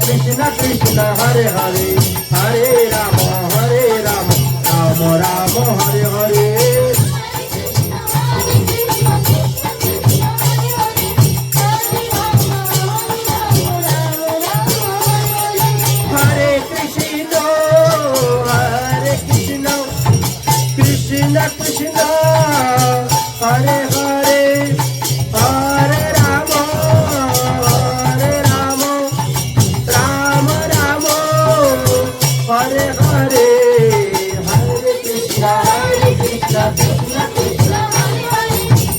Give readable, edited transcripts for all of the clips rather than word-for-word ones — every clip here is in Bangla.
Krishna Krishna Hare Hare Hare Rama Rama Rama Hare Hare Hare Krishna Krishna Krishna Hare Hare Hare Rama Hare Rama Rama Rama Hare Hare Hare Krishna Krishna Krishna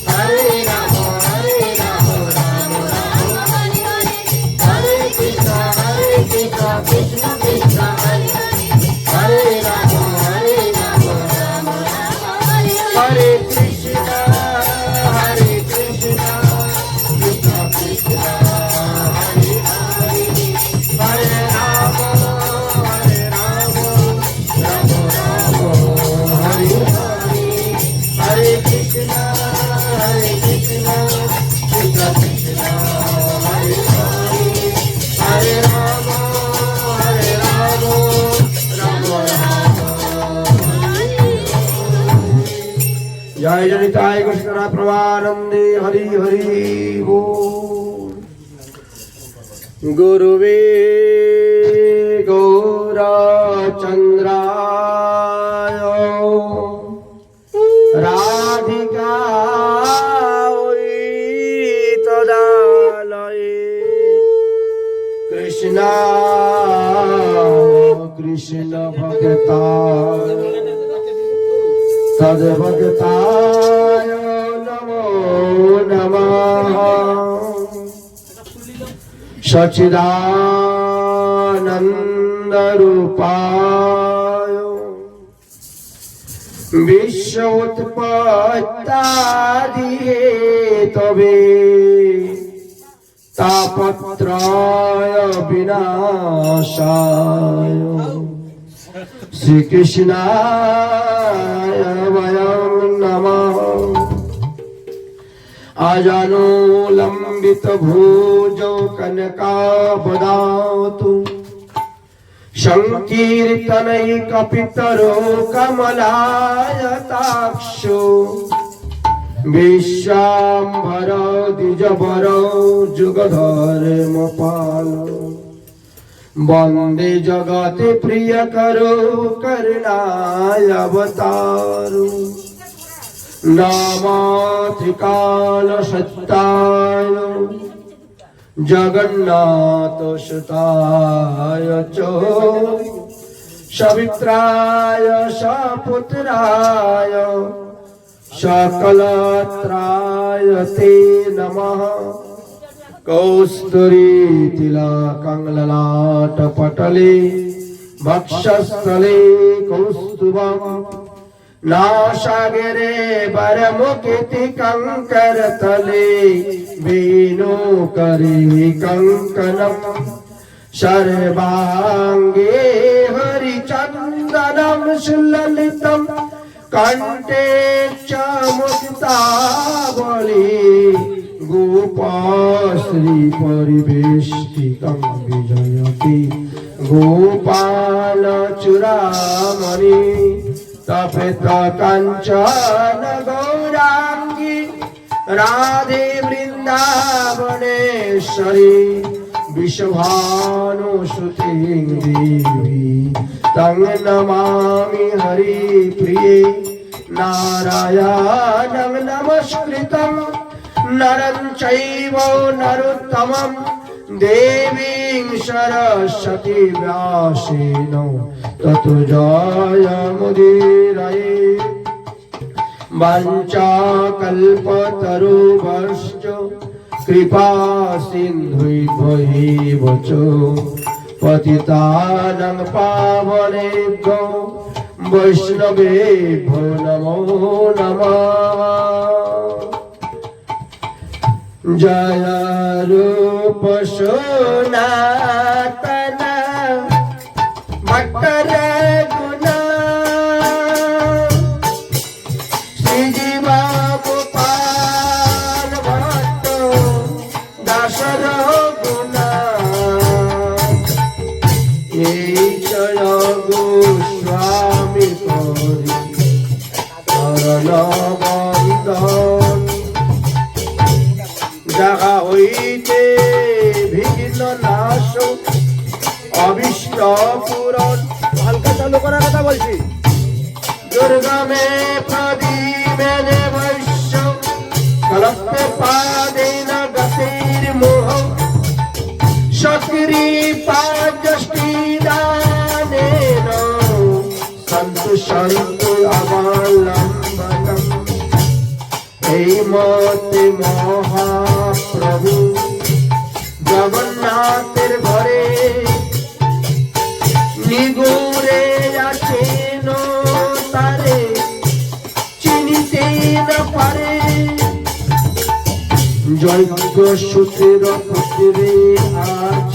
Hare Rama Rama Rama Hare Krishna Krishna Krishna Hare Rama Rama Hare Krishna Krishna Krishna Hare Hare Rama Rama Hare Hare Krishna Krishna Krishna Hare Hare Rama Rama जय जनिताय कृष्ण प्रभानंदे हरि हरि बोल गुरुवे गौरचंद्राय राधिकायै तदालये कृष्णा कृष्ण भक्ताय तद्भक्ताय नमो नमः सच्चिदानन्दरूपाय विश्वोत्पत्त्यादिहेतवे तापत्रय विनाशाय श्री कृष्णाय वयं नमः आजानो लंबित भुजौ कनकावदातु संकीर्तनैकपितरो कमलायताक्षो विश्वाम्भरो द्विजवरो जुगधर्मपालो वंदे जगते प्रिय करो करनाय अवतारो नामात्रिकाल सत्ताय जगन्नाथ सुताय च सवित्राय सपुत्राय सकलत्राय ते नमः कौस्तुरी तिलकं ललाटपटले वक्षस्थले कौस्तुभम् नासागरे वरमुखिति कंकरतले वेणुकरे कंकणम् सर्वांगे हरिचन्दनं सुललितं कंठे च मुक्तावली गोपाश्री परिवेष्टितं विजयति गोपाल चूड़ामणि तपित कांचन गौरांगी राधे वृंदावनेश्वरी विश्वभानुसुते देवी तं नमामि हरिप्रिये नारायणं नमस्कृतं नरं चैव नरोत्तमं देवीं सरस्वती व्यासेन ततो जयमुदीरये वाञ्छाकल्पतरुभ्यश्च कृपा सिन्धुभ्यैव च पतितानां पावनेभ्यो वैष्णवेभ्यो नमो नमः जय रूप सनातन भट्टर गुण এই জয় গোস্বামী করি চরণ বন্দন। যাহা হইতে বিঘ্ন নাশ অবিষ্ট পূরণ। হালকা চালু করার কথা বলছি। দুর্গমে প্রদীপে বৈশ্য কলপে পাদেন গতির মোহ সকৃপা দানেন সন্তু সন্তু অবলম্বনম। এই মতে মহাপ্রভু জগন্নাথের ঘরে নিগুরে আছেন তারে চিনিতে না পারে। যজ্ঞ সূত্র পুত্রে আজ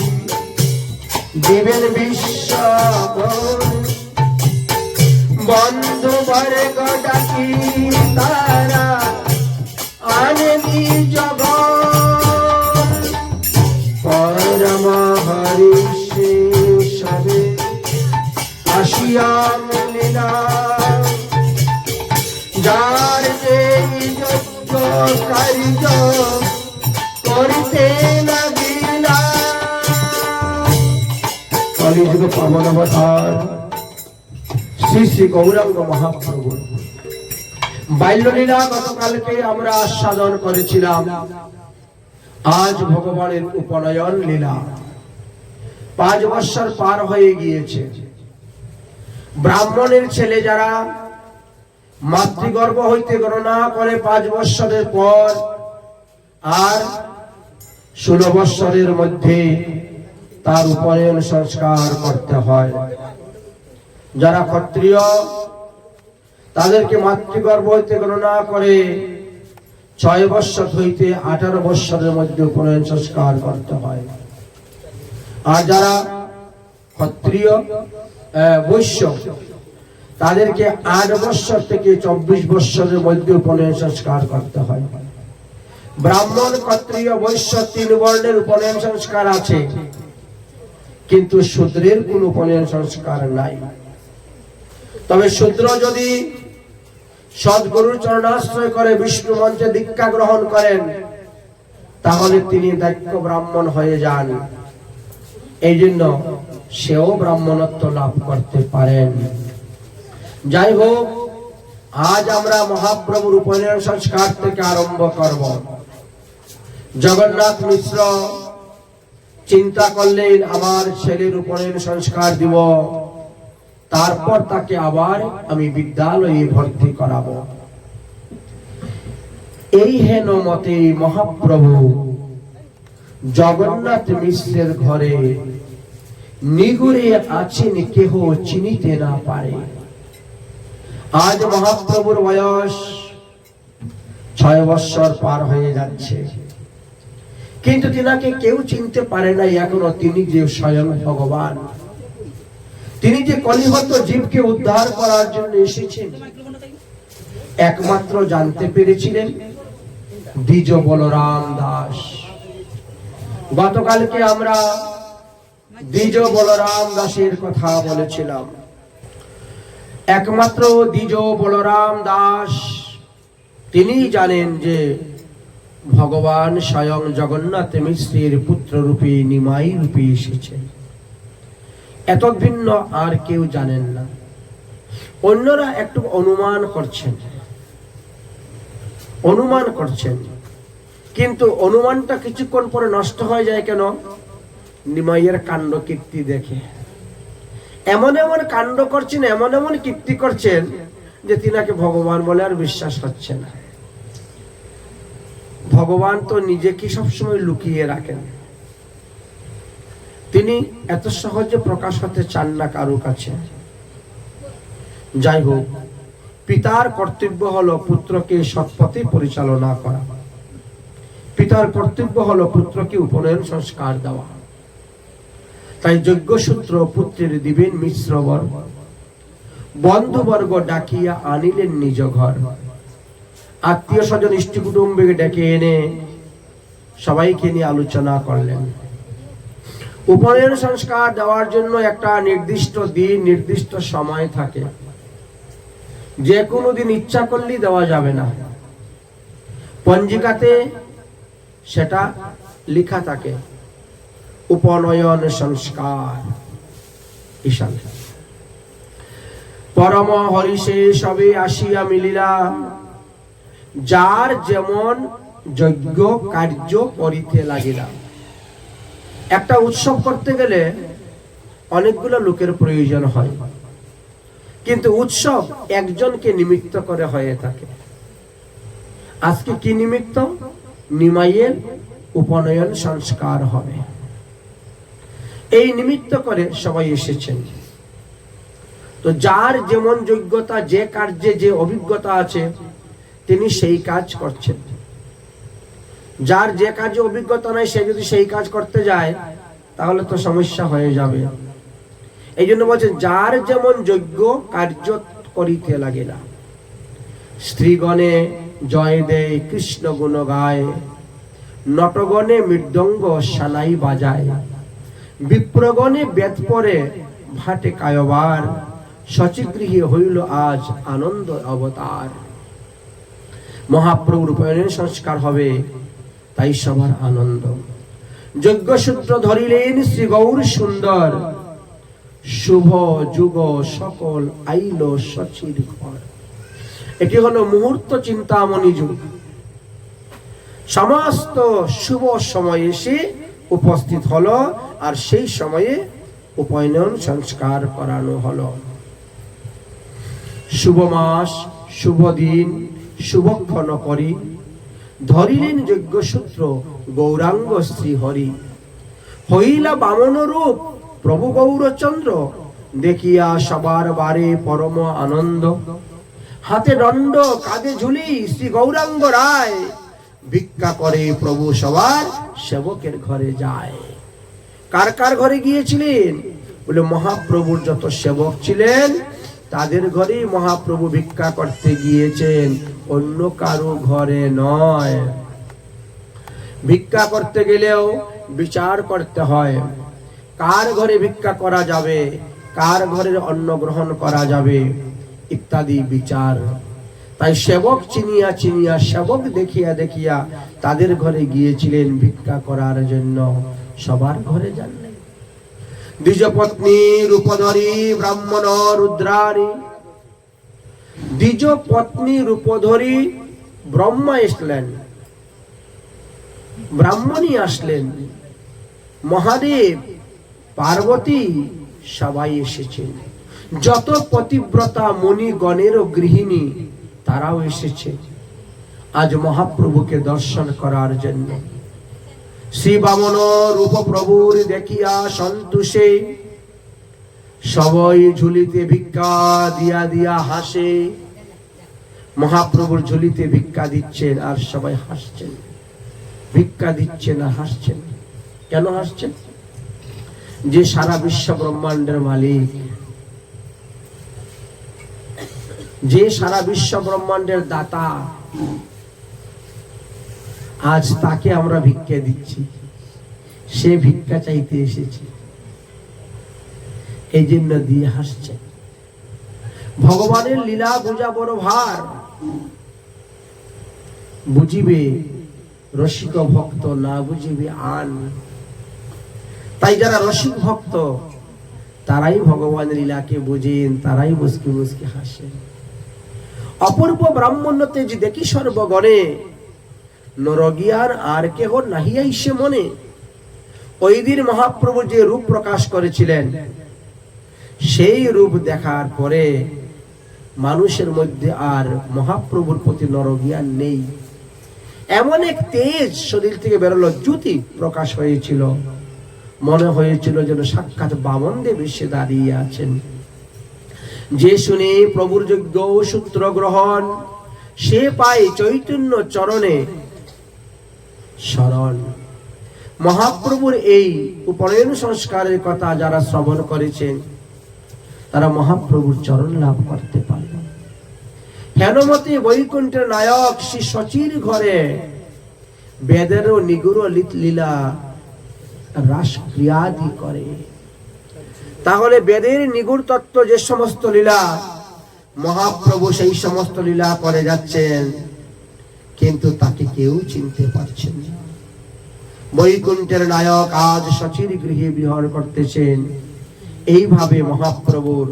দিবেন বিশ্ব বন্ধু বর্গ ডাকি তারা আনেনি জগৎ। পরম হরিষে সবে আসিয়া মিলিলা যার যে যজ্ঞ কার্য করিতে লাগিলা। কলিযুগ পাবন অবতার শ্রী শ্রী গৌরাঙ্গ মহাপ্রভু বাল্যলীলা গতকালকে আমরা আস্বাদন করেছিলাম। আজ ভগবানের উপনয়ন লীলা 5 বৎসর পার হয়ে গিয়েছে। ব্রাহ্মণের ছেলে যারা মাতৃগর্ভ হইতে গণনা করে 5 বৎসরের পর আর 16 বৎসরের মধ্যে তার উপনয়ন সংস্কার করতে হয়। যারা ক্ষত্রিয় তাদেরকে মাতৃগর্ভ হইতে গণনা করে 6 বৎসর হইতে 18 বৎসরের মধ্যে উপনয়ন সংস্কার করতে হয়। আর যারা ক্ষত্রিয় বৈশ্য তাদেরকে 8 বৎসর থেকে 24 বৎসরের মধ্যে উপনয়ন সংস্কার করতে হয়। ব্রাহ্মণ ক্ষত্রিয় বৈশ্য 3 বর্ণের উপনয়ন সংস্কার আছে, কিন্তু শূদ্রের কোন উপনয়ন সংস্কার নাই। তবে শূদ্র যদি সদ্গুরুর চরণাশ্রয় করে বিষ্ণু মঞ্চে দীক্ষা গ্রহণ করেন তাহলে তিনি দক্ষ ব্রাহ্মণ হয়ে যান। এই জন্য সেও ব্রাহ্মণত্ব লাভ করতে পারেন। যাই হোক, আজ আমরা মহাপ্রভুর উপনয়ন সংস্কার থেকে আরম্ভ করব। জগন্নাথ মিশ্র চিন্তা করলেন আমার ছেলের উপনয়ন সংস্কার দিব, তারপর তাকে আবার আমি বিদ্যালয়ে ভর্তি করাবো। এই হেন মতে মহাপ্রভু জগন্নাথ মিশ্রের ঘরে নিগুড়ে আছেন, কেহ চিনিতে না পারে। আজ মহাপ্রভুর বয়স 6 বৎসর পার হয়ে যাচ্ছে, কিন্তু তিনাকে কেউ চিনতে পারে না এখনো। তিনি যে স্বয়ং ভগবান, তিনি যে কলিহত জীবকে উদ্ধার করার জন্য এসেছেন, একমাত্র জানতে পেরেছিলেন দ্বিজ বলরাম দাস। গতকালকে আমরা দ্বিজ বলরাম দাসের কথা বলেছিলাম। একমাত্র দ্বিজ বলরাম দাস তিনি জানেন যে ভগবান স্বয়ং জগন্নাথ মিশ্রের পুত্র রূপে নিমাই রূপে এসেছেন। এত ভিন্ন আর কেউ জানেন না। অন্যরা একটু অনুমান করছেন, কিন্তু অনুমানটা কিছুক্ষণ পরে নষ্ট হয়ে যায়। কেন? নিমাইয়ের কাণ্ড কীর্তি দেখে এমন এমন কাণ্ড করছেন, এমন এমন কীর্তি করছেন যে তিনাকে ভগবান বলে আর বিশ্বাস হচ্ছে না। ভগবান তো নিজেকে সবসময় লুকিয়ে রাখেন, তিনি এত সহজে প্রকাশ হতে চান না কারো কাছে। যাই হোক, পিতার কর্তব্য হলো পুত্রকে সৎপথে পরিচালনা করা। পিতার কর্তব্য হলো পুত্রকে উপনয়ন সংস্কার দেওয়া। তাই যজ্ঞসূত্র পুত্রের দিবেন মিশ্রবর, বন্ধুবর্গ ডাকিয়া আনিলেন নিজ ঘর। আত্মীয় স্বজন ইষ্টি কুটুম্বকে ডেকে এনে সবাইকে নিয়ে আলোচনা করলেন। উপনয়ন সংস্কার দেওয়ার জন্য একটা নির্দিষ্ট দিন, নির্দিষ্ট সময় থাকে। যে কোনো দিন ইচ্ছা করলেই দেওয়া যাবে না। পঞ্জিকাতে সেটা লেখা থাকে, উপনয়ন সংস্কার ঈশান। পরম হরিষে সবে আসিয়া মিলিলা, যার যেমন যজ্ঞ কার্য করিতে লাগিলা। একটা উৎসব করতে গেলে অনেকগুলো লোকের প্রয়োজন হয়, কিন্তু উৎসব একজনকে নিমিত্ত করে হয়ে থাকে। আজকে কি নিমিত্ত? নিমাইয়ের উপনয়ন সংস্কার হবে, এই নিমিত্ত করে সবাই এসেছেন। তো যার যেমন যোগ্যতা, যে কার্যে যে অভিজ্ঞতা আছে, তিনি সেই কাজ করছেন। যার যে কাজে অভিজ্ঞতা নাই, সে যদি সেই কাজ করতে যায় তাহলে তো সমস্যা হয়ে যাবে। এই জন্য বলছেন, যার যেমন যোগ্য কার্য করিতে লাগিলা। স্ত্রীগণে জয় দেয়, কৃষ্ণ গুণ গায়, নটগণে মৃদঙ্গ সানাই বাজায়, বিপ্রগণে বেদ পরে ভাটে কায়বার, সচিগৃহী হইল আজ আনন্দ অবতার। মহাপ্রভুর উপনয়ন সংস্কার হবে, তাই সবার আনন্দ। যজ্ঞসূত্র ধরিলেন শ্রী গৌর সুন্দর, শুভ যুগ সকল আইল সচির ঘর। এটি হলো মুহূর্ত চিন্তামণি যুগ। সমস্ত শুভ সময় এসে উপস্থিত হলো, আর সেই সময়ে উপনয়ন সংস্কার করানো হলো। শুভ মাস, শুভ দিন, শুভক্ষণ করি, ধরিলেন যজ্ঞসূত্র গৌরাঙ্গ শ্রী হরি। হইলা বামন রূপ প্রভু গৌরচন্দ্র, দেখিয়া সবার বারে পরম আনন্দ। হাতে দণ্ড কাঁধে ঝুলি শ্রী গৌরাঙ্গ রায়, ভিক্ষা করে প্রভু সবার সেবকের ঘরে যায়। কার কার ঘরে গিয়েছিলেন? বলে মহাপ্রভুর যত সেবক ছিলেন তাদের ঘরেই মহাপ্রভু ভিক্ষা করতে গিয়েছেন, অন্য কারো ঘরে নয়। ভিক্ষা করতে গেলেও বিচার করতে হয়, কার ঘরে ভিক্ষা করা যাবে, কার ঘরের অন্ন গ্রহণ করা যাবে ইত্যাদি বিচার। তাই সেবক চিনিয়া চিনিয়া, সেবক দেখিয়া দেখিয়া তাদের ঘরে গিয়েছিলেন ভিক্ষা করার জন্য, সবার ঘরে যান নাই। দ্বিজ পত্নী রূপধরী ব্রাহ্মণ রুদ্রাণী। দ্বিজ পত্নী রূপধরী ব্রহ্মা আসলেন, ব্রাহ্মণী আসলেন, মহাদেব, পার্বতী সবাই এসেছেন। যত পতিব্রতা মণিগণের গৃহিণী তারাও এসেছে আজ মহাপ্রভুকে দর্শন করার জন্য। শ্রী বামন রূপ প্রভুর দেখিয়া সন্তোষে, সবাই ঝুলিতে ভিক্ষা দিয়া দিয়া হাসে। মহাপ্রভুর ঝুলিতে ভিক্ষা দিচ্ছেন আর সবাই হাসছেন। ভিক্ষা দিচ্ছেন আর হাসছেন। কেন হাসছেন? যে সারা বিশ্ব ব্রহ্মাণ্ডের মালিক, যে সারা বিশ্ব ব্রহ্মাণ্ডের দাতা, আজ তাকে আমরা ভিক্ষা দিচ্ছি। সে ভিক্ষা চাইতে এসেছে, এই জন্য দিয়ে হাসছে। ভগবানের লীলা বুঝা বড় ভার, বুঝিবে রসিক ভক্ত, না বুঝিবে আন। তাই যারা রসিক ভক্ত তারাই ভগবানের লীলাকে বুঝেন, তারাই মুস্কি মুস্কি হাসেন। অপূর্ব ব্রাহ্মণ্য তেজ দেখি সর্বগণে, নরগিয়ার আর কেহ নাহিয়াই সে মনে। ওই দিন মহাপ্রভু যে রূপ প্রকাশ করেছিলেন, সেই রূপ দেখার পরে মানুষের মধ্যে আর মহাপ্রভুর প্রতি নরজ্ঞান নেই। এমন এক তেজ শরীর থেকে বেরোলো, জ্যোতি প্রকাশ হয়েছিল, মনে হয়েছিল যেন সাক্ষাৎ বামন দেব এসে দাঁড়িয়ে আছেন। যে শুনে প্রভুর যজ্ঞ সূত্র গ্রহণ, সে পায় চৈতন্য চরণে শরণ। মহাপ্রভুর এই উপনয়ন সংস্কারের কথা যারা শ্রবণ করেছেন তারা মহাপ্রভুর চরণ লাভ করতে পারবেন। হেনমতি বৈকুণ্ঠের নায়ক শ্রী সচির ঘরে বেদেরও নিগুড় লীলা রাস ক্রিয়াদি করে। তাহলে বেদের নিগুড় তত্ত্ব যে সমস্ত লীলা, মহাপ্রভু সেই সমস্ত লীলা করে যাচ্ছেন, কিন্তু তাকে কেউ চিনতে পারছেন না। বৈকুণ্ঠের নায়ক আজ সচির গৃহে বিহার করতেছেন। এইভাবে মহাপ্রভুর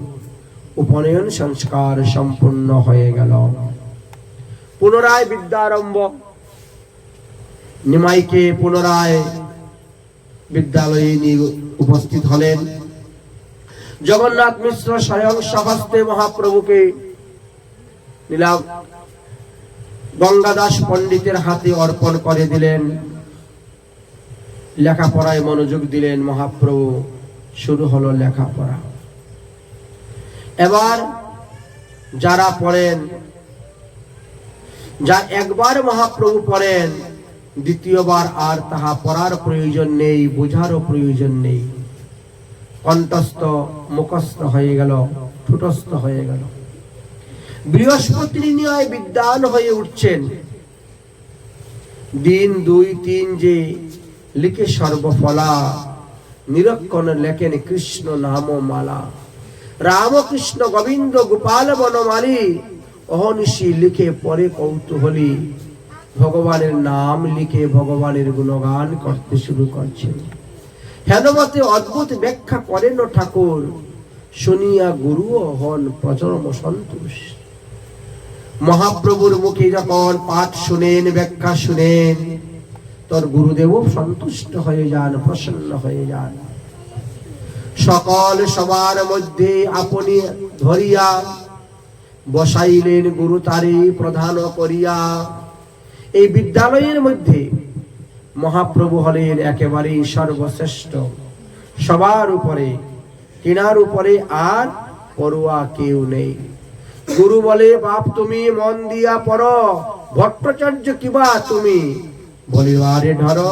উপনয়ন সংস্কার সম্পূর্ণ হয়ে গেল। পুনরায় বিদ্যারম্ভ। নিমাইকে পুনরায় বিদ্যালয়ে নিয়ে উপস্থিত হলেন। জগন্নাথ মিশ্র স্বয়ং স্বহস্তে মহাপ্রভুকে নিলাম গঙ্গাদাস পণ্ডিতের হাতে অর্পণ করে দিলেন। লেখাপড়ায় মনোযোগ দিলেন মহাপ্রভু। শুরু হলো লেখাপড়া। এবার যারা পড়েন, যা একবার মহাপ্রভু পড়েন, দ্বিতীয়বার আর তাহা পড়ার প্রয়োজন নেই, বোঝারও প্রয়োজন নেই। কণ্ঠস্থ মুখস্থ হয়ে গেল, ঠোঁটস্থ হয়ে গেল। বৃহস্পতির ন্যায় বিদ্বান হয়ে উঠছেন। দিন 2-3 যে লিখে সর্বফলা, নিরক্ষণ লেখেন কৃষ্ণ নাম মালা। রামকৃষ্ণ গোবিন্দ গোপাল বনমালী, অহনিশি লিখে পরে কৌতূহলী। ভগবানের নাম লিখে ভগবানের গুণগান করতে শুরু করছেন। হেনমতে অদ্ভুত ব্যাখ্যা করেন ঠাকুর, শুনিয়া গুরু হন প্রচরম সন্তোষ। মহাপ্রভুর মুখে যখন পাঠ শুনেন, ব্যাখ্যা শুনেন, তোর গুরুদেব সন্তুষ্ট হয়ে যান, প্রসন্ন হয়ে যান। সকল সবার মধ্যে আপনি ধরিয়া বসাইলেন গুরু তারে প্রধান করিয়া। এই বিদ্যালয়ের মধ্যে মহাপ্রভু হলেন একেবারে সর্বশ্রেষ্ঠ। সবার উপরে, কিনার উপরে আর পড়ুয়া কেউ নেই। গুরু বলে, বাপ তুমি মন দিয়া পড়ো, ভট্টাচার্য কিবা তুমি বলিবারে ধরো।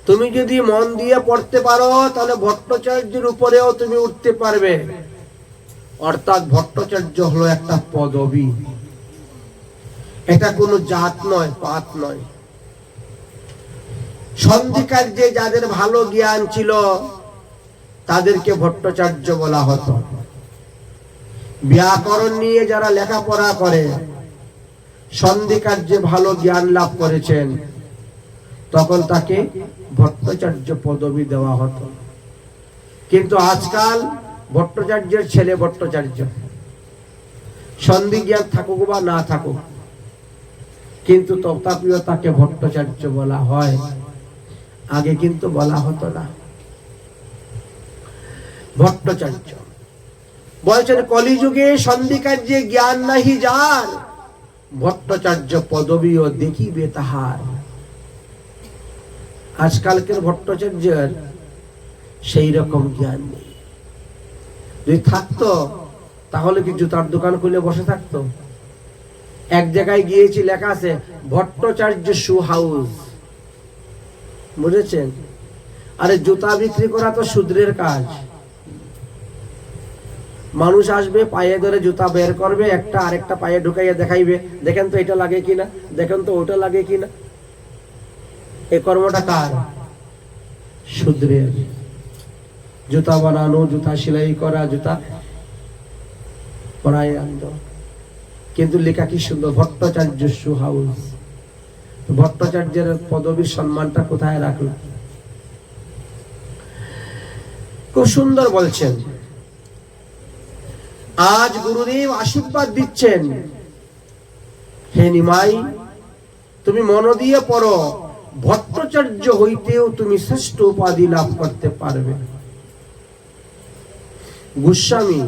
তুমি যদি মন দিয়ে পড়তে পারো, তাহলে ভট্টাচার্যের উপরেও তুমি উঠতে পারবে। অর্থাৎ ভট্টাচার্য হলো একটা পদবী, এটা কোনো জাত নয়, পাত নয়। সন্ধিকার্যে যাদের ভালো জ্ঞান ছিল তাদেরকে ভট্টাচার্য বলা হতো। ব্যাকরণ নিয়ে যারা লেখাপড়া করে, সন্ধিকার্যে ভালো জ্ঞান লাভ করেছেন, তখন তাকে ভট্টাচার্য পদবী দেওয়া হতো। কিন্তু আজকাল ভট্টাচার্যের ছেলে ভট্টাচার্য, সন্ধি জ্ঞান থাকুক বা না থাকুক, কিন্তু তথাপিও তাকে ভট্টাচার্য বলা হয়। আগে কিন্তু বলা হতো না। ভট্টাচার্য বলছেন, কলিযুগে সন্ধিকার্যে জ্ঞান নাহি যার, ভট্টাচার্য পদবীও দেখিবে তাহার। আজকালকের ভট্টাচার্যের সেই রকম জ্ঞান নেই। যদি থাকতো তাহলে কি জুতার দোকান খুলে বসে থাকতো? এক জায়গায় গিয়েছি, লেখা আছে ভট্টাচার্য শু হাউস, বুঝেছেন? আরে জুতা বিক্রি করা তো শূদ্রের কাজ। মানুষ আসবে, পায়ে ধরে জুতা বের করবে, একটা আরেকটা পায়ে ঢুকাইয়া দেখাইবে, দেখেন তো এটা লাগে কিনা, দেখেন তো ওটা লাগে কিনা। এই কর্মটা কার? শূদ্রের। জুতা বানানো, জুতা সেলাই করা, জুতা পরায় আনন্দ। কিন্তু লেখা কি সুন্দর, ভট্টাচার্য শু হাউস। ভট্টাচার্যের পদবীর সম্মানটা কোথায় রাখলো? খুব সুন্দর বলছেন। আজ গুরুদেব আশীর্বাদ দিচ্ছেন, হে নিমাই, তুমি মন দিয়ে পড়ো, ভট্টাচার্য হইতেও তুমি শ্রেষ্ঠ উপাধি লাভ করতে পারবে। গোস্বামী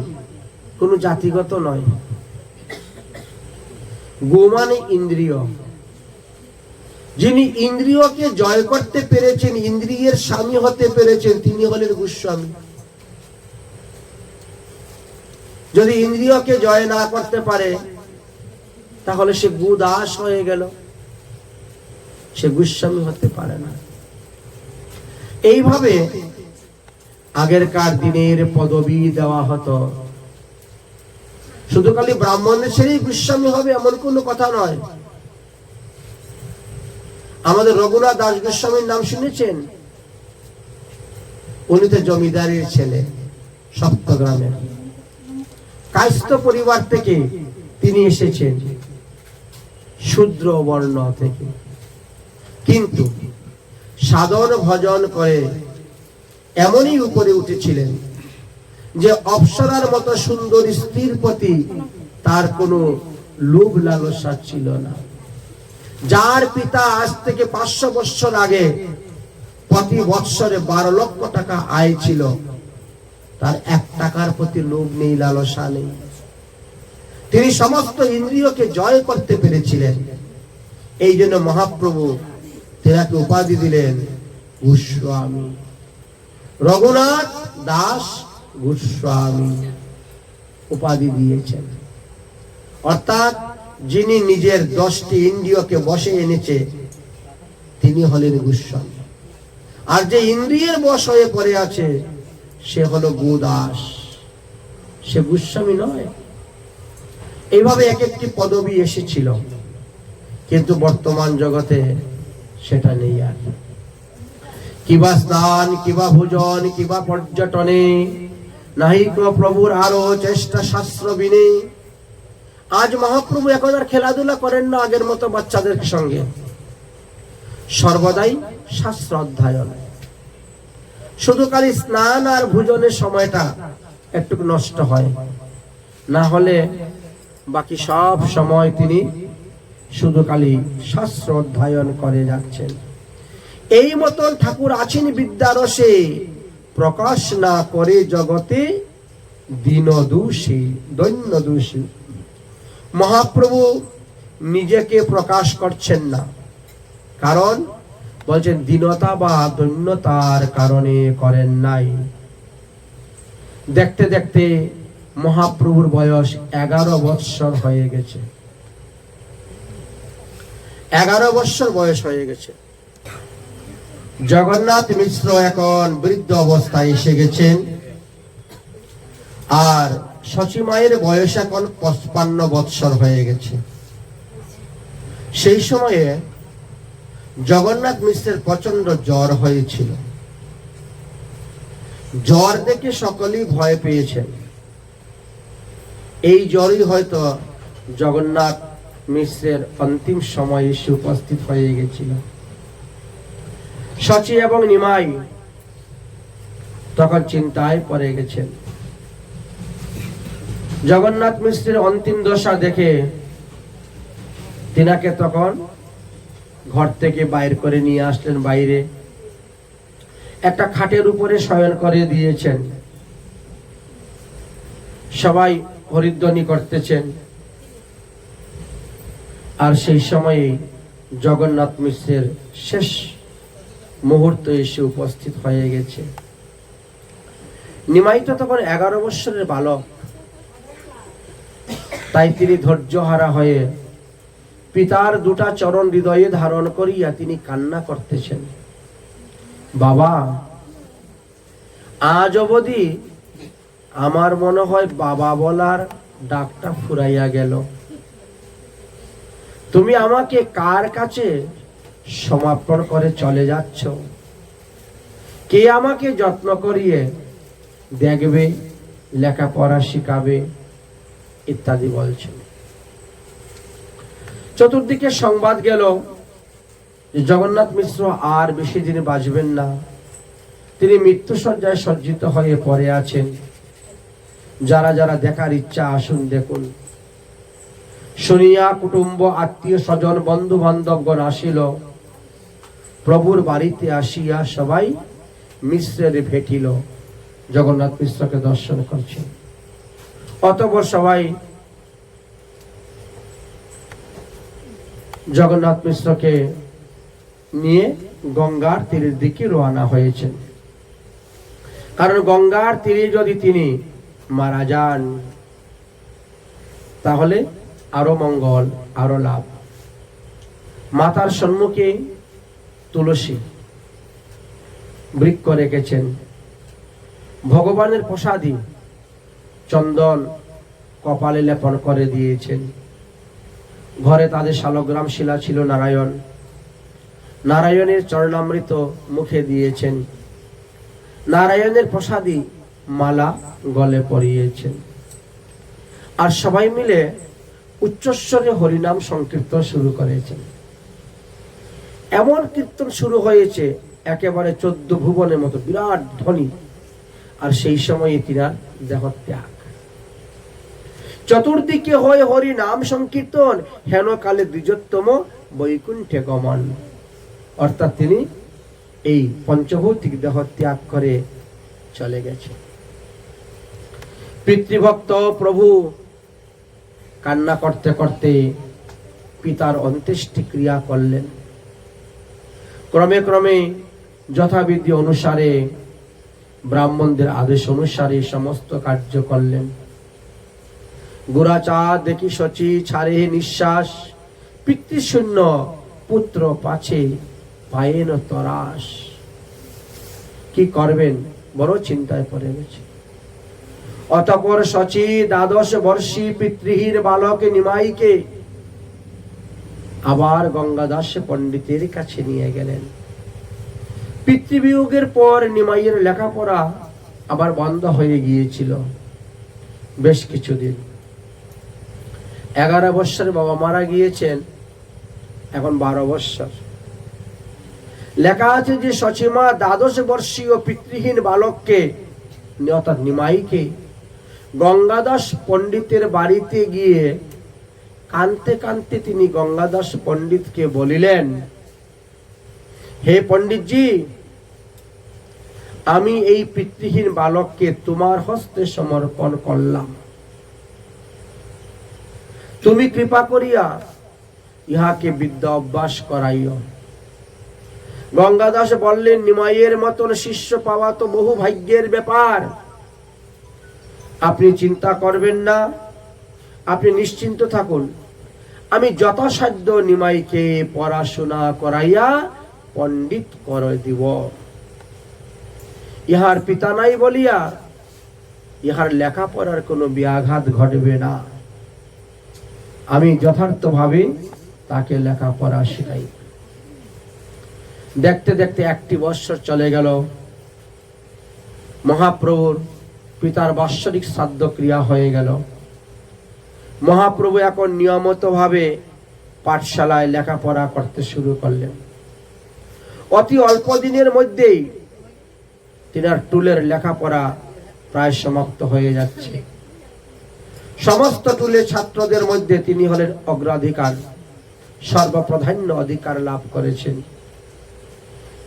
কোনো জাতিগত নয়। গো মানে ইন্দ্রিয়। যিনি ইন্দ্রিয়কে জয় করতে পেরেছেন, ইন্দ্রিয়ের স্বামী হতে পেরেছেন, তিনি হলেন গোস্বামী। যদি ইন্দ্রিয়কে জয় না করতে পারে, তাহলে সে গুদাস হয়ে গেল, সে গোস্বামী হতে পারে না। এইভাবে আগেরকার দিনের পদবী দেওয়া হতো। শুধু খালি ব্রাহ্মণের ছেলেই গোস্বামী হবে এমন কোনো কথা নয়। আমাদের রঘুনাথ দাস গোস্বামীর নাম শুনেছেন? উনি তো জমিদারের ছেলে, সপ্তগ্রামের কায়স্থ পরিবার থেকে তিনি এসেছেন, শূদ্র বর্ণ থেকে, কিন্তু সাধন ভজন করে এমনই উপরে উঠেছিলেন যে অপ্সরার মতো সুন্দর স্ত্রীর প্রতি তার কোনো লোভ লালসা ছিল না। যার পিতা আজ থেকে 500 বছর আগে প্রতি বৎসরে 12 লক্ষ টাকা আয় ছিল, তার 1 টাকার প্রতি লোভ নেই, লালসা নেই। তিনি সমস্ত ইন্দ্রিয়কে জয় করতে পেরেছিলেন। এই জন্য মহাপ্রভু তেনাকে উপাধি দিলেন গোস্বামী, রঘুনাথ দাস গোস্বামী উপাধি দিয়েছেন। অর্থাৎ যিনি নিজের 10টি ইন্দ্রিয়কে বশে এনেছে তিনি হলেন গোস্বামী, আর যে ইন্দ্রিয়ের বশ হয়ে পড়ে আছে সে হলো গোদাস, সে গোস্বামী নয়। এইভাবে এক একটি পদবি এসেছিল, কিন্তু বর্তমান জগতে সেটা নেই আর। কিবা স্নান, কিবা ভোজন, কিবা পর্যটনে, নাহিক প্রভুর আরো চেষ্টা শাস্ত্র বিনে। আজ মহাপ্রভু এখন আর খেলাধুলা করেন না আগের মতো বাচ্চাদের সঙ্গে, সর্বদাই শাস্ত্র অধ্যয়ন। শুধু খালি স্নান আর ভোজনের সময়টা একটু নষ্ট হয়, না হলে বাকি সব সময় তিনি শুধু খালি শাস্ত্র অধ্যয়ন করে যাচ্ছেন। এই মতন ঠাকুর আছেন বিদ্যারসে, প্রকাশ না করে জগতে দীন দোষী দৈন্য দোষী। মহাপ্রভু নিজেকে প্রকাশ করছেন না, কারণ বলছেন দীনতা বা দৈন্যতার কারণে করেন নাই। দেখতে দেখতে মহাপ্রভুর বয়স 11 বৎসর হয়ে গেছে, 11 বৎসর বয়স হয়ে গেছে। জগন্নাথ মিশ্র এখন বৃদ্ধ অবস্থায় এসে গেছেন, আর সচিমায়ের বয়স এখন 55 বৎসর হয়ে গেছে। সেই সময়ে জগন্নাথ মিশ্রের প্রচন্ড জ্বর হয়েছিল। জ্বর দেখে সকলেই ভয় পেয়েছেন। এই জ্বরই হয়তো জগন্নাথ মিশ্রের অন্তিম সময়ে এসে উপস্থিত হয়ে গেছিল। সচি এবং নিমাই তখন চিন্তায় পড়ে গেছেন। জগন্নাথ মিশ্রের অন্তিম দশা দেখে তিনাকে তখন ঘর থেকে বাইর করে নিয়ে আসলেন। বাইরে একটা খাটের উপরে শয়ন করে দিয়েছেন, সবাই হরিধ্বনি করতেছেন। আর সেই সময়ে জগন্নাথ মিশ্রের শেষ মুহূর্ত এসে উপস্থিত হয়ে গেছে। নিমাই তো তখন 11 বৎসরের বালক, তাই তিনি ধৈর্যহারা হয়ে পিতার দুটা চরণ হৃদয়ে ধারণ করিয়া তিনি কান্না করতেছেন। বাবা, আজ অবধি আমার মনে হয় বাবা বলার ডাকটা ফুরাইয়া গেল। তুমি আমাকে কার কাছে সমাপন করে চলে যাচ্ছ? কে আমাকে যত্ন করিয়ে দেখবে, লেখাপড়া শিখাবে ইত্যাদি বলছেন। চতুর্দিকে সংবাদ গেল যে জগন্নাথ মিশ্র আর বেশি দিন বাঁচবেন না, তিনি মৃত্যুশয্যায় সজ্জিত হয়ে পড়ে আছেন। যারা যারা দেখার ইচ্ছা আসুন দেখুন। শুনিয়া কুটুম্ব আত্মীয় স্বজন বন্ধু বান্ধবগণ আসিল। প্রভুর বাড়িতে আসিয়া সবাই মিশ্রের ভেটিল, জগন্নাথ মিশ্রকে দর্শন করছেন। অতঃপর সবাই জগন্নাথ মিশ্রকে নিয়ে গঙ্গার তীরের দিকে রওনা হয়েছেন। কারণ গঙ্গার তীরে যদি তিনি মারা যান তাহলে আরো মঙ্গল, আরো লাভ। মাতার সম্মুখে তুলসী বৃক্ষ রেখেছেন, ভগবানের প্রসাদী চন্দন কপালে লেপন করে দিয়েছেন। ঘরে তাদের শালগ্রাম শিলা ছিল নারায়ণ, নারায়ণের চরণামৃত মুখে দিয়েছেন। নারায়ণের প্রসাদী মালা গলে পরিয়েছেন, আর সবাই মিলে উচ্চস্বরে হরিনাম সংকীর্তন শুরু করেছেন। এমন কীর্তন শুরু হয়েছে একেবারে 14 ভুবনের মতো বিরাট ধ্বনি। আর সেই সময়ে তিনার দেহত্যাগ। চতুর্দিকে হয় হরি নাম সংকীর্তন, হেন কালে দ্বিজোত্তম বৈকুণ্ঠে গমন। অর্থাৎ তিনি এই পঞ্চভৌতিক দেহ ত্যাগ করে চলে গেছে। পিতৃভক্ত প্রভু কান্না করতে করতে পিতার অন্ত্যেষ্টি ক্রিয়া করলেন। ক্রমে ক্রমে যথাবিধি অনুসারে ব্রাহ্মণদের আদেশ অনুসারে সমস্ত কার্য করলেন। গোরাচা দেখি শচী ছাড়ে নিঃশ্বাস, পিতৃশূন্য পুত্র পাছে পায়েন তরাস। কি করবেন বড় চিন্তায় পড়ে গেছে। অতঃপর শচী 12 বর্ষী পিতৃহীন বালক নিমাইকে আবার গঙ্গাদাস পণ্ডিতের কাছে নিয়ে গেলেন। পিতৃবিয়োগের পর নিমাইয়ের লেখাপড়া আবার বন্ধ হয়ে গিয়েছিল বেশ কিছুদিন। 11 বৎসরে বাবা মারা গিয়েছেন, এখন 12 বৎসর। লেখা আছে যে সচিমা 12 বর্ষীয় পিতৃহীন বালককে অর্থাৎ নিমাইকে গঙ্গাদাস পণ্ডিতের বাড়িতে গিয়ে কাঁদতে কাঁদতে তিনি গঙ্গাদাস পণ্ডিতকে বলিলেন, হে পণ্ডিতজি, আমি এই পিতৃহীন বালককে তোমার হস্তে সমর্পণ করলাম। তুমি কৃপা করিয়া ইহাকে বিদ্যা অভ্যাস করাইও। গঙ্গাদাস বললেন, নিমাইয়ের মতন শিষ্য পাওয়া তো বহু ভাগ্যের ব্যাপার। আপনি চিন্তা করবেন না, আপনি নিশ্চিন্ত থাকুন। আমি যথাসাধ্য নিমাইকে পড়াশোনা করাইয়া পণ্ডিত করে দিব। ইহার পিতা নাই বলিয়া ইহার লেখাপড়ার কোনো ব্যাঘাত ঘটবে না। আমি যথার্থভাবে তাকে লেখাপড়া শেখাই। দেখতে দেখতে 1 বৎসর চলে গেল। মহাপ্রভুর পিতার বাৎসরিক শ্রাদ্ধ ক্রিয়া হয়ে গেল। মহাপ্রভু এখন নিয়মিত ভাবে পাঠশালায় লেখাপড়া করতে শুরু করলেন। অতি অল্প দিনের মধ্যেই তিনার টুলের লেখাপড়া প্রায় সমাপ্ত হয়ে যাচ্ছে। সমস্ত টুলের ছাত্রদের মধ্যে তিনি হলেন অগ্রাধিকার, সর্বপ্রাধান্য অধিকার লাভ করেছেন।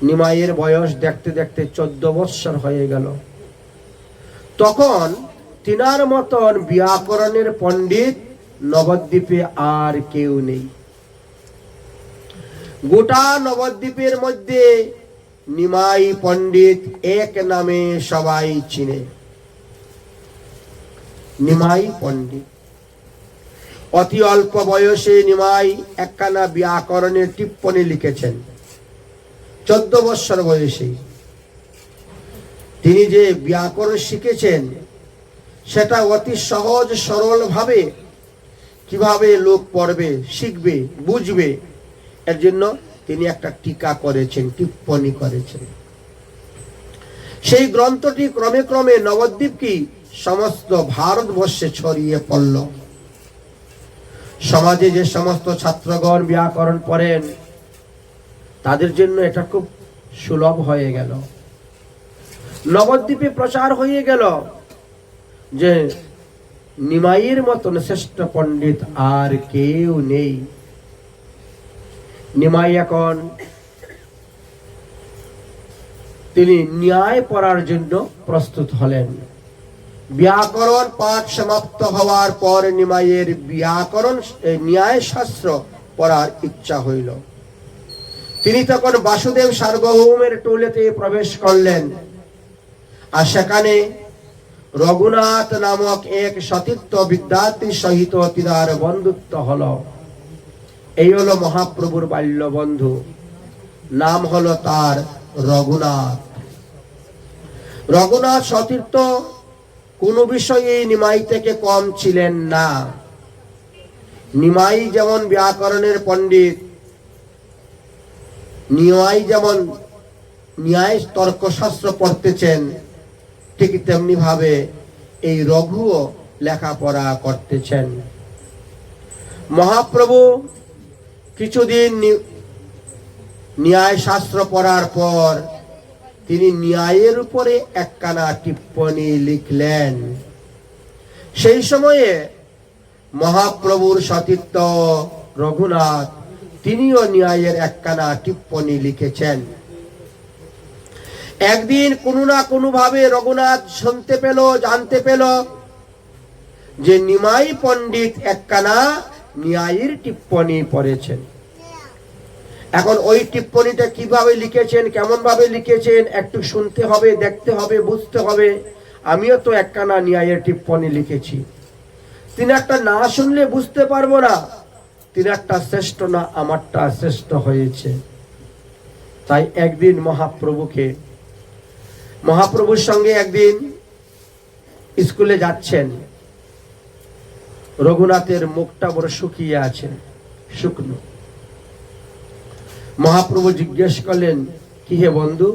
নিমাইয়ের বয়স দেখতে দেখতে 14 বৎসর হয়ে গেল। তখন তিনার মতন ব্যাকরণের পণ্ডিত নবদ্বীপে আর কেউ নেই। গোটা নবদ্বীপের মধ্যে নিমাই পণ্ডিত এক নামে সবাই চিনে। নিমাই পণ্ডিত অতি অল্প বয়সে নিমাই একখানা ব্যাকরণের টিপ্পনী লিখেছেন। 14 বৎসর বয়সে তিনি যে ব্যাকরণ শিখেছেন সেটা অতি সহজ সরল ভাবে কিভাবে লোক পড়বে, শিখবে, বুঝবে, এর জন্য তিনি একটা টিকা করেছেন, টিপ্পনী করেছেন। সেই গ্রন্থটি ক্রমে ক্রমে নবদ্বীপ কি সমস্ত ভারতবর্ষে ছড়িয়ে পড়ল। সমাজে যে সমস্ত ছাত্রগণ ব্যাকরণ পড়েন তাদের জন্য এটা খুব সুলভ হয়ে গেল। নবদ্বীপে প্রচার হয়ে গেল যে নিমাইয়ের মতন শ্রেষ্ঠ পণ্ডিত আর কেউ নেই। নিমাই এখন তিনি ন্যায় পড়ার জন্য প্রস্তুত হলেন। ব্যাকরণ পাঠ সমাপ্ত হওয়ার পর নিমাইয়ের ব্যাকরণ ন্যায় শাস্ত্র পড়ার ইচ্ছা হইল। তিনি তখন বাসুদেব সার্বভৌমের টুলেতে প্রবেশ করলেন। আর সেখানে রঘুনাথ নামক এক সতীর্থ বিদ্যার্থীর সহিত তিনার বন্ধুত্ব হলো। এই হলো মহাপ্রভুর বাল্য বন্ধু, নাম হলো তার রঘুনাথ। রঘুনাথ সতীর্থ কোন বিষয়ে নিমাই থেকে কম ছিলেন না। নিমাই যেমন ব্যাকরণের পণ্ডিত, নিমাই যেমন ন্যায় তর্কশাস্ত্র পড়তেছেন, ঠিক তেমনি ভাবে এই রঘুও লেখাপড়া করতেছেন। মহাপ্রভু কিছুদিন ন্যায় শাস্ত্র পড়ার পর তিনি ন্যায়ের উপরে একখানা টিপ্পনী লিখলেন। সেই সময়ে মহাপ্রভুর সতীর্থ রঘুনাথ তিনিও ন্যায়ের একখানা টিপ্পনী লিখেছেন। একদিন কোনো না কোনো ভাবে রঘুনাথ শুনতে পেল, জানতে পেল যে নিমাই পণ্ডিত একখানা ন্যায়ের টিপ্পনী পড়েছেন। এখন ওই টিপ্পনীটা কিভাবে লিখেছেন, কেমন ভাবে লিখেছেন একটু শুনতে হবে, দেখতে হবে, বুঝতে হবে। আমিও তো একখানা ন্যায়ের টিপ্পনী লিখেছি। তিনি একটা না শুনলে বুঝতে পারবো না তিনি একটা শ্রেষ্ঠ না আমারটা শ্রেষ্ঠ হয়েছে। তাই একদিন মহাপ্রভুর সঙ্গে একদিন স্কুলে যাচ্ছেন। রঘুনাথের মুখটা বড় শুকিয়ে আছে, শুকনো। মহাপ্রভু জিজ্ঞেস করলেন, কি হে বন্ধু,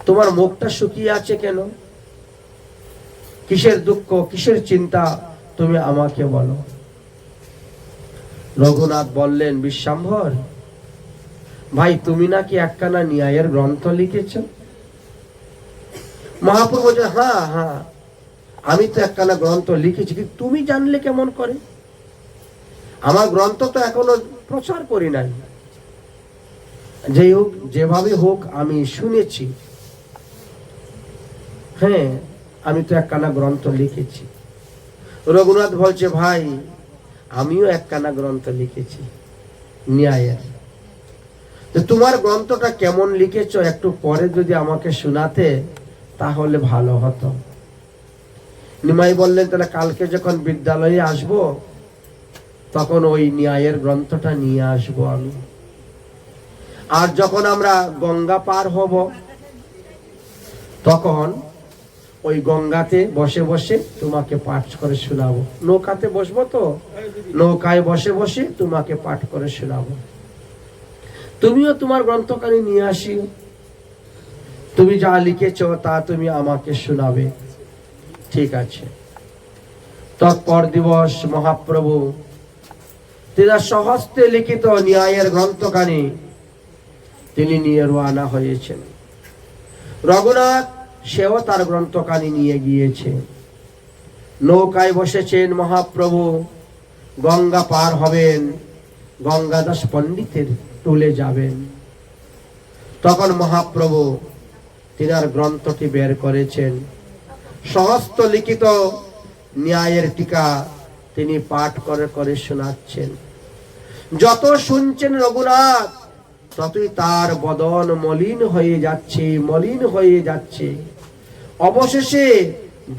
তোমার মুখটা শুকিয়ে আছে কেন? কিসের দুঃখ, কিসের চিন্তা, তুমি আমাকে বলো। রঘুনাথ বললেন, বিশ্বাম্বর ভাই, তুমি নাকি একখানা ন্যায়ের গ্রন্থ লিখেছ? মহাপ্রভু বলছে, হ্যাঁ হ্যাঁ, আমি তো একখানা গ্রন্থ লিখেছি, কিন্তু তুমি জানলে কেমন করে? আমার গ্রন্থ তো এখনো প্রচার করি নাই। যেই হোক, যেভাবে হোক আমি শুনেছি। হ্যাঁ, আমি তো একখানা গ্রন্থ লিখেছি। রঘুনাথ বলছে, ভাই আমিও একখানা গ্রন্থ লিখেছি ন্যায়ের। তো তোমার গ্রন্থটা কেমন লিখেছ একটু পরে যদি আমাকে শোনাতে তাহলে ভালো হতো। নিমাই বললেন, তাহলে কালকে যখন বিদ্যালয়ে আসব তখন ওই ন্যায়ের গ্রন্থটা নিয়ে আসবো আমি। আর যখন আমরা গঙ্গা পার হব তখন ওই গঙ্গাতে বসে বসে তোমাকে পাঠ করে শোনাবো। নৌকাতে বসবো তো, নৌকায় বসে বসে তোমাকে পাঠ করে শোনাবো। তুমিও তোমার গ্রন্থখানি নিয়ে আসিও, তুমি যা লিখেছ তা তুমি আমাকে শোনাবে। ঠিক আছে। তৎপর দিবস মহাপ্রভু তিনার স্বহস্তে লিখিত ন্যায়ের গ্রন্থখানি তিনি নিয়ে রওনা হয়েছেন। রঘুনাথ সেও তার গ্রন্থখানি নিয়ে গিয়েছে। নৌকায় বসেছেন মহাপ্রভু, গঙ্গা পার হবেন, গঙ্গাদাস পণ্ডিতের টুলে যাবেন। তখন মহাপ্রভু তিনার গ্রন্থটি বের করেছেন, সহস্ত লিখিত ন্যায়ের টিকা তিনি পাঠ করে করে শোনাচ্ছেন। যত শুনছেন রঘুনাথ ততই তার বদন মলিন হয়ে যাচ্ছে, মলিন হয়ে যাচ্ছে। অবশেষে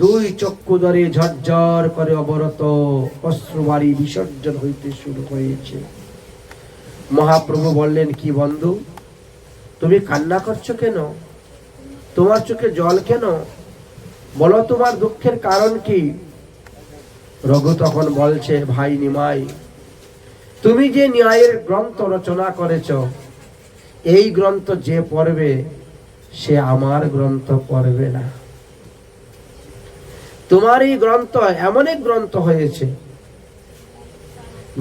দুই চক্ষু ধরে ঝরঝর করে অবরত অশ্রুবাড়ি বিসর্জন হইতে শুরু হয়েছে। মহাপ্রভু বললেন, কি বন্ধু, তুমি কান্না করছো কেন? তোমার চোখে জল কেন? বলো, তোমার দুঃখের কারণ কি? রঘু তখন বলছে, ভাই নিমাই, তুমি যে ন্যায়ের গ্রন্থ রচনা করেছ, এই গ্রন্থ যে পড়বে সে আমার গ্রন্থ পড়বে না। তোমার এই গ্রন্থ এমন এক গ্রন্থ হয়েছে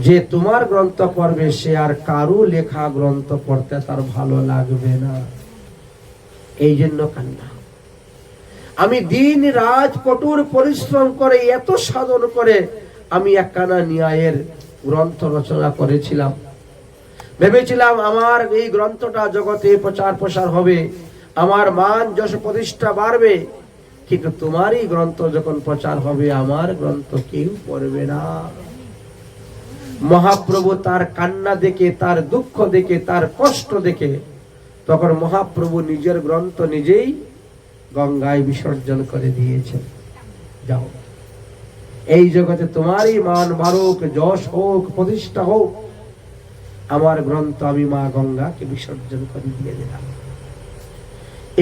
যে তোমার গ্রন্থ পড়বে সে আর কারো লেখা গ্রন্থ পড়তে তার ভালো লাগবে না। এই জন্য কান্না। আমি দিন রাত কঠোর পরিশ্রম করে এত সাধন করে আমি একখানা ন্যায়ের গ্রন্থ রচনা করেছিলাম। ভেবেছিলাম আমার এই গ্রন্থটা জগতে প্রচার প্রসার হবে, আমার মান যশ প্রতিষ্ঠা বাড়বে। কিন্তু তোমার এই গ্রন্থ যখন প্রচার হবে আমার গ্রন্থ কেউ পড়বে না। মহাপ্রভু তার কান্না দেখে, তার দুঃখ দেখে, তার কষ্ট দেখে তখন মহাপ্রভু নিজের গ্রন্থ নিজেই গঙ্গায় বিসর্জন করে দিয়েছেন। যাও, এই জগতে তোমারই মান বাড়ুক, যশ হোক, প্রতিষ্ঠা হোক, আমার গ্রন্থ আমি মা গঙ্গাকে বিসর্জন করে দিয়ে দিলাম।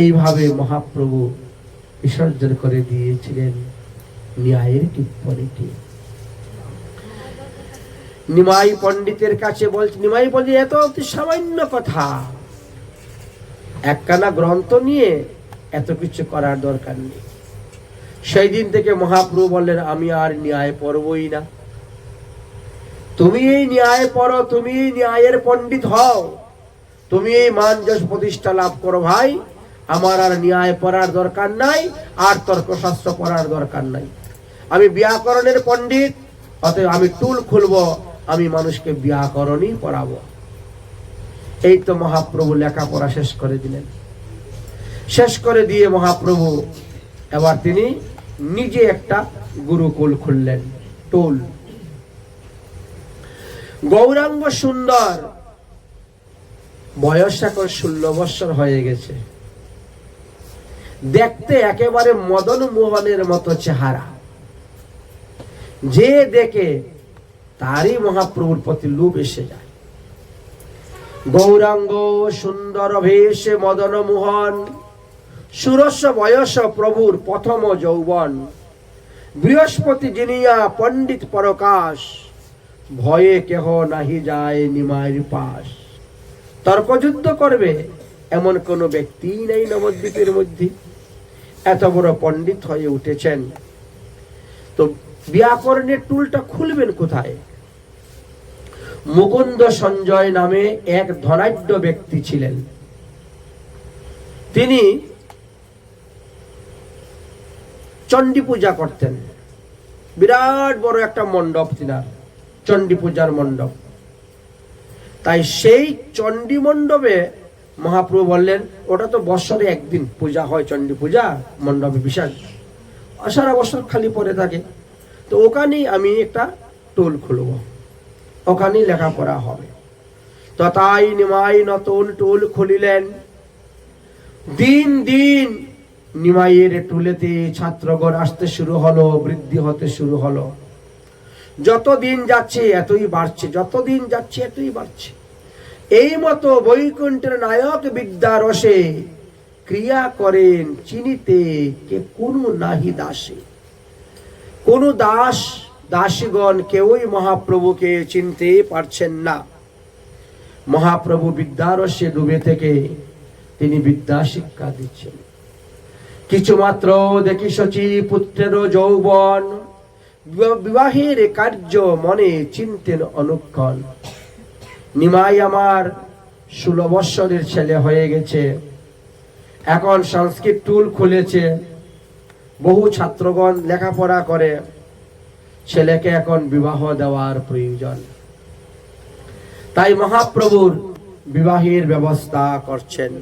এইভাবে মহাপ্রভু বিসর্জন করে দিয়েছিলেন ন্যায়ের টিপ্পণীটি। নিমাই পণ্ডিতের কাছে বলছে, নিমাই বলছে, এত অতি সামান্য কথা, একখানা গ্রন্থ নিয়ে এত কিছু করার দরকার নেই। সেই দিন থেকে মহাপ্রভু বললেন, আমি আর ন্যায় পড়বই না। তুমি এই ন্যায় পড়ো, তুমি এই ন্যায়ের পণ্ডিত হও, তুমি এই মান যশ প্রতিষ্ঠা লাভ করো ভাই। আমার আর ন্যায় পড়ার দরকার নাই, আর তর্কশাস্ত্র পড়ার দরকার নাই। আমি ব্যাকরণের পণ্ডিত, অতএব আমি টুল খুলবো, আমি মানুষকে ব্যাকরণই পড়াবো। এই তো মহাপ্রভু লেখাপড়া শেষ করে দিলেন। শেষ করে দিয়ে মহাপ্রভু এবার তিনি নিজে একটা গুরুকুল খুললেন, টুল। গৌরাঙ্গ সুন্দর, বয়স এখন 16 বৎসর হয়ে গেছে। দেখতে একেবারে মদন মোহনের মতো চেহারা, যে দেখে তারই মহাপ্রভুর প্রতি লোভ এসে যায়। গৌরাঙ্গ সুন্দর ভেষে মদন মোহন, সুরস বয়স প্রভুর প্রথম যৌবন। বৃহস্পতি জিনিয়া পণ্ডিত পরকাশ, ভয়ে কেহ নাহি যায় নিমাইর পাশ। তর্কযুদ্ধ করবে এমন কোন ব্যক্তি নেই নবদ্বীপের মধ্যে। এত বড় পণ্ডিত হয়ে উঠেছেন, তো ব্যাকরণের টুলটা খুলবেন কোথায়? মুকুন্দ সঞ্জয় নামে এক ধনাঢ্য ব্যক্তি ছিলেন। তিনি চণ্ডী পূজা করতেন। বিরাট বড় একটা মণ্ডপ, তিনার চণ্ডী পূজার মণ্ডপ। তাই সেই চণ্ডী মণ্ডপে মহাপ্রভু বললেন, ওটা তো বছরে একদিন পূজা হয়, চণ্ডী পূজা মণ্ডপে বিশাল, সারা বছর খালি পড়ে থাকে। তো ওখানেই আমি একটা টুল খুলব, ওখানেই লেখাপড়া হবে। তো তাই নিমাই নতুন টুল খুলিলেন। দিন দিন নিমাইয়ের টুলেতে ছাত্রগণ আসতে শুরু হলো, বৃদ্ধি হতে শুরু হলো। যত দিন যাচ্ছে এতই বাড়ছে, যত দিন যাচ্ছে এতই বাড়ছে। এই মতো বৈকুণ্ঠের নায়ক বিদ্যা রসে, ক্রিয়া করেন চিনিতে কে কোনো নাহি দাসে। কোন দাস দাসীগণ কেউই মহাপ্রভুকে চিনতে পারছেন না। মহাপ্রভু বিদ্যারসে ডুবে থেকে তিনি বিদ্যা শিক্ষা দিচ্ছেন। কিছু মাত্র দেখি শচী পুত্রের যৌবন, বিবাহের কার্য মনে চিনতেন অনুক্ষণ। নিমাই আমার 16 বৎসরের ছেলে হয়ে গেছে, এখন সংস্কৃত টুল খুলেছে, বহু ছাত্রগণ লেখাপড়া করে, ছেলেকে এখন বিবাহ দেওয়ার প্রয়োজন। তাই মহাপ্রভুর বিবাহের ব্যবস্থা করছেন।